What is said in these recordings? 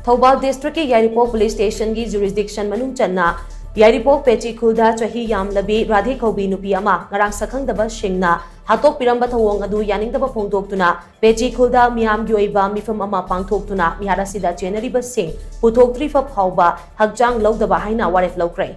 Thoubal district की यारीपोक police station की jurisdiction मनुंग चन्ना यारीपोक पेची खुलदा चही यामलबी राधे कौबी नुपी अमा ngarang sakhangdaba singna hatok piramba thawong adu yaningdaba phongdoktuna pechi khulda miyamgi oiba mifam ama pangthoktuna mihara sida chenariba sing puthokthri fa phawba hakjang lawdaba haina waref lawkrai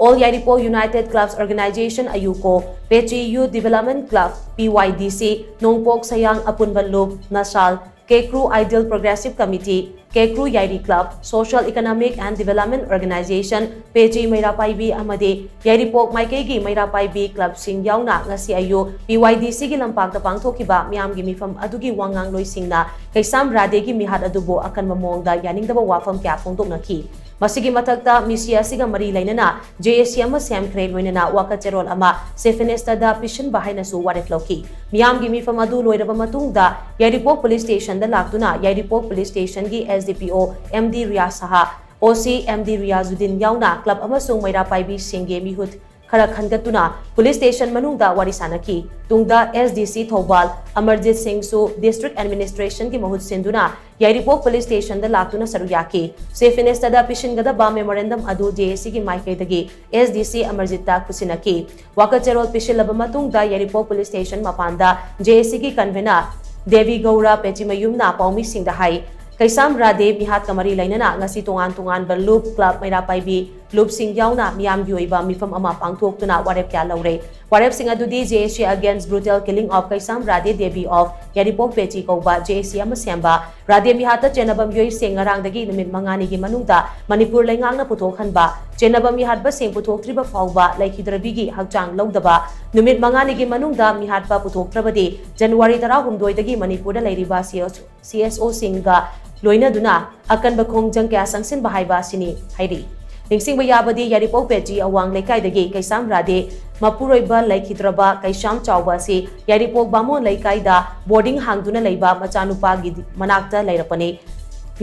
All Yairipok United Clubs Organization Ayuko, Pechi Youth Development Club, PYDC, Nongpok Sayang Apunbalub, Nasal, Kekru Ideal Progressive Committee, Kekru Yairi Club, Social Economic and Development Organization, Pechi Mairapaibi Amade, Yairipok Maikegi Mairapaibi Club Sing Yauna, Ngasi Ayu, PYDC ki lampak da pangthokiba miyamgi mifam adugi wangang loi singna, Kaisam Radegi Mihad Adubo akan mamongda yaning daba wafam kya phongdoknaki. Masigi matakta misiya siga mari lainana JSC ama Sam Crane loinana wakacherol ama Sefinesta da pishin bahaina su waref loki miyam gi mifam adu loiraba matungda Yairipok Police Station da laktuna Yairipok Police Station gi SDPO MD Riyaz Saha OC MD Riyazuddin yauna club amasung Mairapaibi singge mihut khara khangatuna Police Station manungda wari sanaki tungda SDC Thobal Amarjit Singh su District Administration ki mahut sinduna Yairipok Police Station da laktuna saruyaki Sefinesta da pishingada ba memorandum adu JSC ki maikaidagi SDC Amarjit ta kusinaki wakacherol pishilaba matungda Yairipok Police Station mapanda JSC ki convener Devi Gaura Pechimayumna Paumi Singh da hai Kaisam Radhe Mihat Kamari Lainana ngasi tungan ba Loop Club Mairapaibi Loop Sing yauna miyamgi oiba mifam ama pangthoktuna warep kya laure warep sing adudi JSC against brutal killing of Kaisam Radhe Devi of Yairipok Pechi Kauba JSC ama semba Radhe Mihata Chenabam yoi sing ngarangdagi numit mangani gi manungda Manipur laingangna puthokhanba Chenabam Mihat ba sing puthoktriba fawba laikhidrabigi hakjang lawdaba numit mangani gi manungda Mihat ba puthoktrabadi January 13 dagi Manipur da lairiba CSO Singga loina duna akan ba khongjang kya sangsin bahaiba sini hairi Ningsing bayabadi Yairipok Pechi awang laikai Kaisam Radhe Mapuroiba laikhidraba Kaisam Chawba si Yairipok Bamon laikaida boarding hangduna leiba machanupa gi manakta lairapani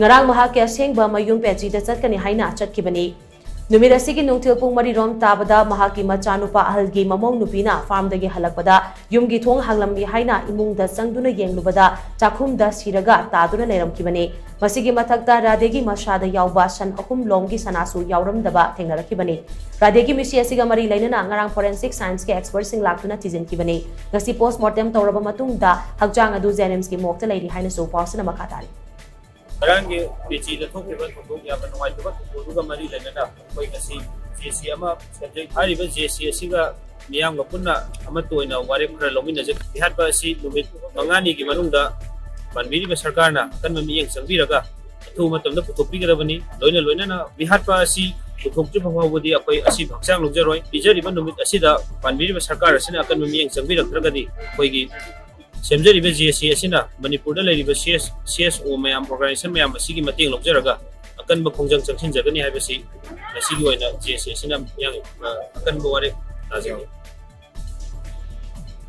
ngarang mahakya sengba mayum Pechi da chatkani haina chatkibani Numit asigi nungthil pung marirom tabada mahaki machanupa ahalgi mamong nupina farm dagi halakpada yumgi thong hanglamgi haina imungda sangduna yenglubada chakhumda siraga taduna leiramkibani masigi mathakta Radhegi masada yauba san ahum lomgi sanasu yauramdaba thengnarakibani Radhegi misi asiga mari lainana ngarang forensic science ke expert sing laktuna thijinkibani ngasi postmortem tawraba matungda hakjang adu Jenims ki mokta leiri haina so pausana makatari Rangi Pechi the Toki Yapan White Buga Mari Lenana, Koikasi, JC Ama, Hariba JC Siga, Mianga Puna, Amatoina, whatever Lomina, we had by sea Mangani Gimanunda, Banviri Sarkana, Kanami and Saviraga, two matam the Putopiravani, Lona Lunana, we had by sea to talk to Pavodi, Asi Sang Luggeroi, Ijaribano with Asida, Banviri Sarkar, Sena Kanami and Savira Kragadi, Koigi. Semjari be JSC asina Manipur da leriba CSO mayam organization mayam asigi mateng lobjaraga akan ba khongjang changsin jagani haibasi asigi oina JSC asina yang akan ba ware tajing